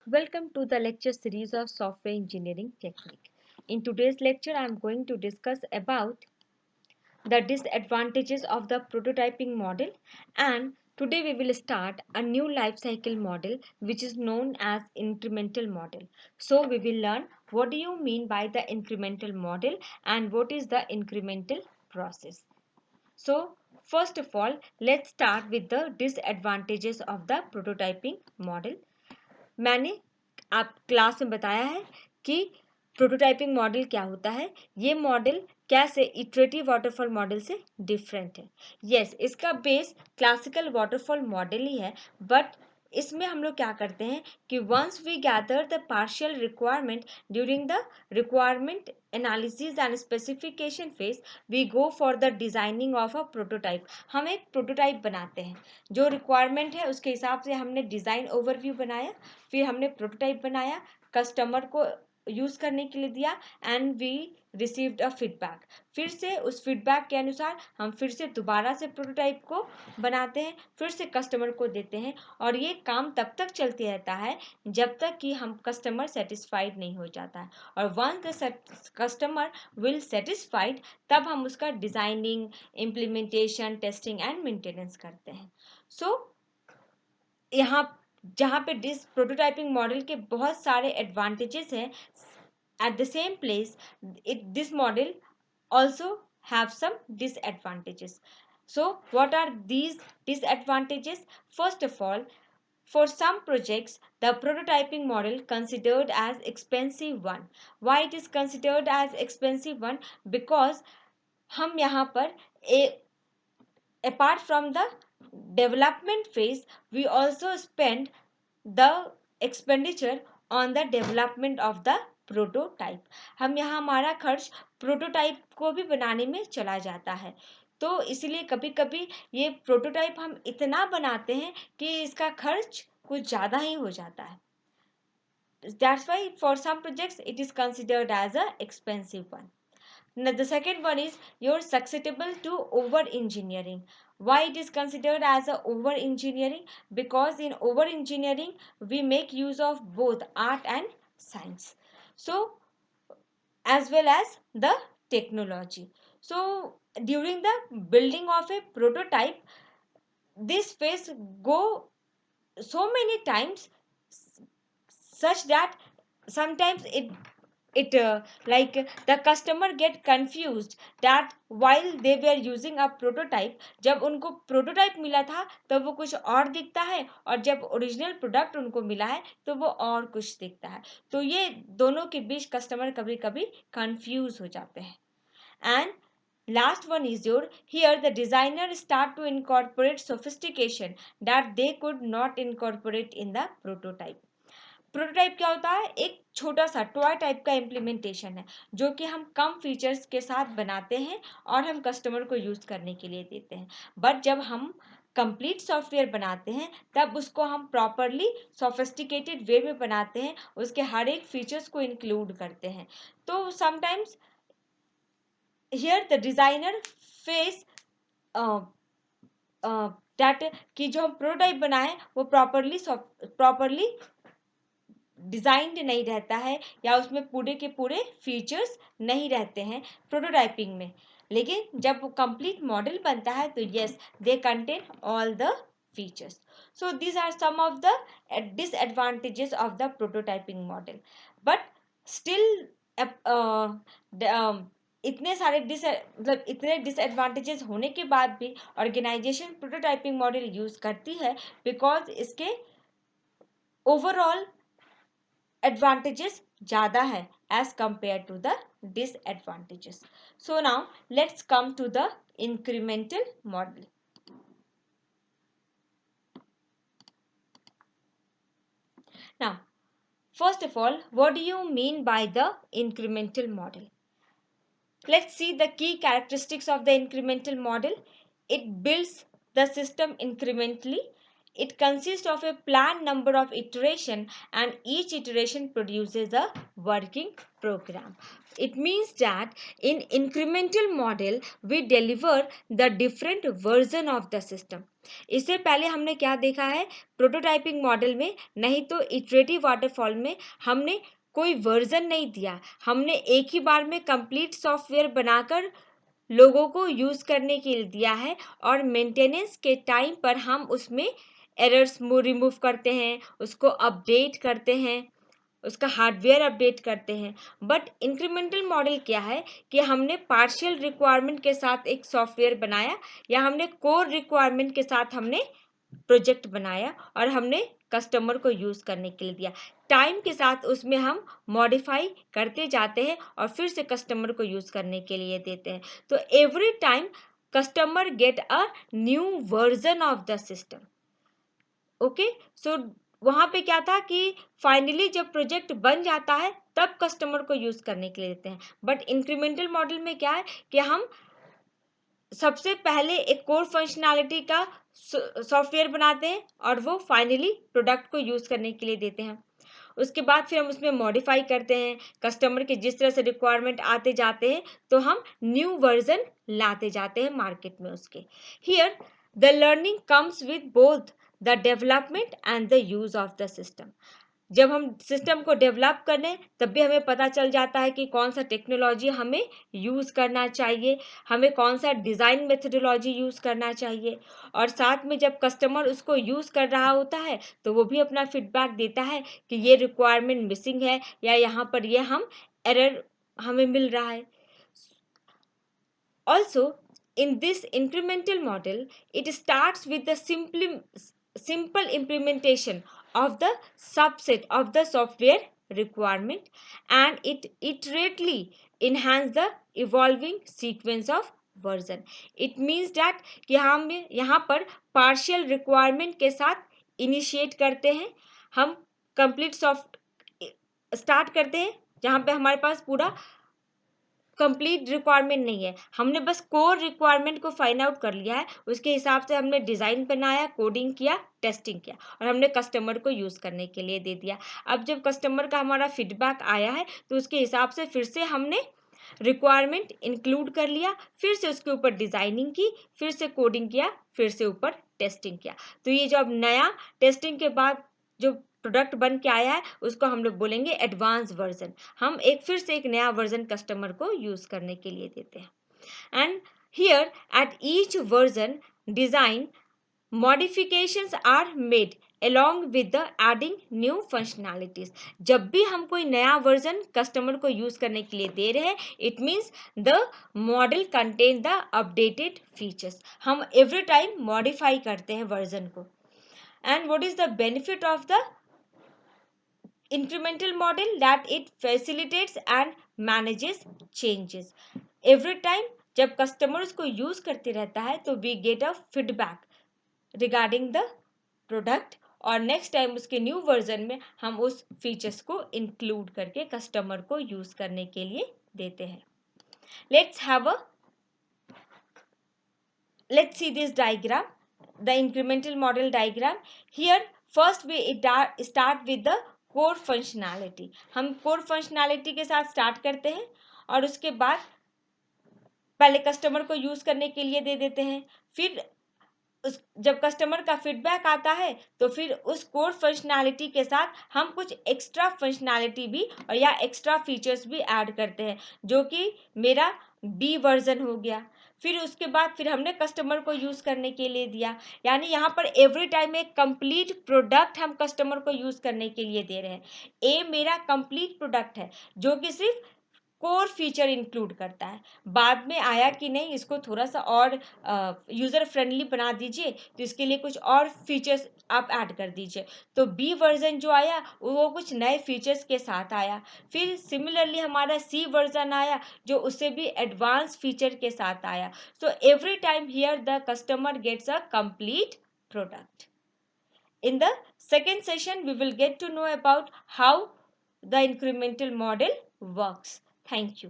Welcome to the lecture series of Software Engineering Technique. In today's lecture, I am going to discuss about the disadvantages of the prototyping model, and today we will start a new life cycle model which is known as incremental model. So we will learn what do you mean by the incremental model and what is the incremental process. So first of all, let's start with the disadvantages of the prototyping model. मैंने आप class में बताया है कि prototyping model क्या होता है। ये मॉडल कैसे इटरेटिव वाटरफॉल मॉडल से डिफरेंट है। यस, इसका बेस क्लासिकल वाटरफॉल मॉडल ही है, बट इसमें हम लोग क्या करते हैं कि once we gather the partial requirement during the requirement analysis and specification phase, we go for the designing of a prototype. हम एक प्रोटोटाइप बनाते हैं, जो रिक्वायरमेंट है उसके हिसाब से हमने डिज़ाइन ओवरव्यू बनाया, फिर हमने प्रोटोटाइप बनाया, कस्टमर को यूज़ करने के लिए दिया and we received a feedback. फिर से उस फीडबैक के अनुसार हम फिर से दोबारा से प्रोटोटाइप को बनाते हैं, फिर से कस्टमर को देते हैं, और ये काम तब तक चलते रहता है जब तक कि हम कस्टमर सेटिस्फाइड नहीं हो जाता है। और once the customer will satisfied, तब हम उसका designing, implementation, testing and maintenance करते हैं। सो यहाँ जहाँ पे डिस प्रोटोटाइपिंग मॉडल के बहुत सारे एडवांटेजेस हैं, at the same place this model also have some disadvantages. So what are these disadvantages? First of all, for some projects the prototyping model considered as expensive one. Why it is considered as expensive one? Because हम यहाँ पर apart from the development phase, we also spend the expenditure on the development of the prototype. हम यहाँ हमारा खर्च prototype को भी बनाने में चला जाता है, तो इसलिए कभी कभी ये प्रोटोटाइप हम इतना बनाते हैं कि इसका खर्च कुछ ज़्यादा ही हो जाता है। That's why for some projects it is considered as a expensive one. Now, the second one is you're susceptible to over engineering. Why it is considered as a over engineering? Because in over engineering we make use of both art and science, so as well as the technology. So during the building of a prototype, this phase go so many times such that sometimes it like the customer get confused that while they were using a prototype, जब उनको prototype मिला था तब वो कुछ और दिखता है, और जब ओरिजिनल प्रोडक्ट उनको मिला है तो वो और कुछ दिखता है। तो ये दोनों के बीच कस्टमर कभी कभी कंफ्यूज हो जाते हैं। And last one is your, here the designer start to incorporate sophistication that they could not incorporate in the prototype. Prototype क्या होता है? एक छोटा सा टॉय टाइप का इम्प्लीमेंटेशन है, जो कि हम कम फीचर्स के साथ बनाते हैं और हम कस्टमर को यूज़ करने के लिए देते हैं। बट जब हम कंप्लीट सॉफ्टवेयर बनाते हैं तब उसको हम प्रॉपरली सोफिस्टिकेटेड वे में बनाते हैं, उसके हर एक फीचर्स को इंक्लूड करते हैं। तो sometimes here the designer face that कि जो हम प्रोटोटाइप बनाए वो प्रॉपरली डिज़ाइंड नहीं रहता है, या उसमें पूरे के पूरे फीचर्स नहीं रहते हैं प्रोटोटाइपिंग में। लेकिन जब वो कंप्लीट मॉडल बनता है तो yes, they contain all the features. So these are some of the disadvantages of the prototyping model. But still इतने सारे मतलब इतने डिसएडवांटेजेस होने के बाद भी ऑर्गेनाइजेशन प्रोटोटाइपिंग मॉडल यूज़ करती है, बिकॉज इसके ओवरऑल advantages ज़्यादा है as compared to the disadvantages. So now let's come to the incremental model. Now, first of all, what do you mean by the incremental model? Let's see the key characteristics of the incremental model. It builds the system incrementally. It consists of a planned number of iteration and each iteration produces a working program. It means that in incremental model we deliver the different version of the system. इससे पहले हमने क्या देखा है prototyping model में, नहीं तो iterative waterfall में हमने कोई वर्जन नहीं दिया, हमने एक ही बार में कंप्लीट सॉफ्टवेयर बनाकर लोगों को यूज करने के लिए दिया है और मेंटेनेंस के टाइम पर हम उसमें एरर्स रिमूव करते हैं, उसको अपडेट करते हैं, उसका हार्डवेयर अपडेट करते हैं. बट इंक्रीमेंटल मॉडल क्या है कि हमने पार्शियल रिक्वायरमेंट के साथ एक सॉफ्टवेयर बनाया या हमने कोर रिक्वायरमेंट के साथ हमने प्रोजेक्ट बनाया और हमने कस्टमर को यूज करने के लिए दिया. टाइम के साथ उसमें हम मॉडिफाई करते जाते हैं और फिर से कस्टमर को यूज करने के लिए देते हैं. तो every time customer get a new version of the system. Okay, so वहां पे क्या था कि फाइनली जब प्रोजेक्ट बन जाता है तब कस्टमर को यूज करने के लिए देते हैं. बट इंक्रीमेंटल मॉडल में क्या है कि हम सबसे पहले एक कोर फंक्शनैलिटी का सॉफ्टवेयर बनाते हैं और वो फाइनली प्रोडक्ट को यूज करने के लिए देते हैं. उसके बाद फिर हम उसमें मॉडिफाई करते हैं, कस्टमर के जिस तरह से रिक्वायरमेंट आते जाते हैं तो हम न्यू वर्जन लाते जाते हैं मार्केट में उसके. Here the learning comes with both the development and the use of the system. जब हम सिस्टम को डेवलप करें तब भी हमें पता चल जाता है कि कौन सा टेक्नोलॉजी हमें यूज़ करना चाहिए, हमें कौन सा डिज़ाइन मेथडोलॉजी यूज़ करना चाहिए. और साथ में जब कस्टमर उसको यूज़ कर रहा होता है तो वो भी अपना फीडबैक देता है कि ये रिक्वायरमेंट मिसिंग है या यहाँ पर ये हम एरर हमें मिल रहा है. Also, in this incremental model, it starts with the simple implementation of the subset of the software requirement and it iteratively enhance the evolving sequence of version. It means that कि हम यहाँ पर partial requirement के साथ initiate करते हैं, हम complete soft start करते हैं जहाँ पे हमारे पास पूरा कंप्लीट रिक्वायरमेंट नहीं है, हमने बस कोर रिक्वायरमेंट को फाइंड आउट कर लिया है, उसके हिसाब से हमने डिज़ाइन बनाया, कोडिंग किया, टेस्टिंग किया और हमने कस्टमर को यूज़ करने के लिए दे दिया. अब जब कस्टमर का हमारा फीडबैक आया है तो उसके हिसाब से फिर से हमने रिक्वायरमेंट इंक्लूड कर लिया, फिर से उसके ऊपर डिज़ाइनिंग की, फिर से कोडिंग किया, फिर से ऊपर टेस्टिंग किया. तो ये जो अब नया टेस्टिंग के बाद जो प्रोडक्ट बन के आया है उसको हम लोग बोलेंगे एडवांस वर्जन. हम फिर से एक नया वर्जन कस्टमर को यूज करने के लिए देते हैं. And here at each version design modifications are made along with the adding new functionalities. जब भी हम कोई नया वर्जन कस्टमर को यूज करने के लिए दे रहे हैं it means the model contain the updated features. हम एवरी टाइम मॉडिफाई करते हैं वर्जन को. And what is the benefit of the incremental model? That it facilitates and manages changes. Every time जब कस्टमर उसको यूज करते रहता है तो we get a feedback regarding the product और नेक्स्ट टाइम उसके न्यू वर्जन में हम उस फीचर्स को इंक्लूड करके कस्टमर को यूज करने के लिए देते हैं. Let's see this diagram, the incremental model diagram. Here first we start with the core functionality. हम कोर फंक्शनैलिटी के साथ स्टार्ट करते हैं और उसके बाद पहले कस्टमर को यूज करने के लिए दे देते हैं. फिर जब कस्टमर का फीडबैक आता है तो फिर उस कोर फंक्शनैलिटी के साथ हम कुछ एक्स्ट्रा फंक्शनैलिटी भी और या एक्स्ट्रा फीचर्स भी ऐड करते हैं जो कि मेरा बी वर्जन हो गया. फिर उसके बाद फिर हमने कस्टमर को यूज करने के लिए दिया. यानी यहाँ पर एवरी टाइम एक कंप्लीट प्रोडक्ट हम कस्टमर को यूज करने के लिए दे रहे हैं. ए मेरा कंप्लीट प्रोडक्ट है जो कि सिर्फ कोर फीचर इंक्लूड करता है. बाद में आया कि नहीं इसको थोड़ा सा और यूज़र फ्रेंडली बना दीजिए तो इसके लिए कुछ और फीचर्स आप ऐड कर दीजिए. तो बी वर्जन जो आया वो कुछ नए फीचर्स के साथ आया. फिर सिमिलरली हमारा सी वर्जन आया जो उससे भी एडवांस फीचर के साथ आया. So every time here the customer gets a complete product. In the second session, we will get to know about how the incremental model works. Thank you.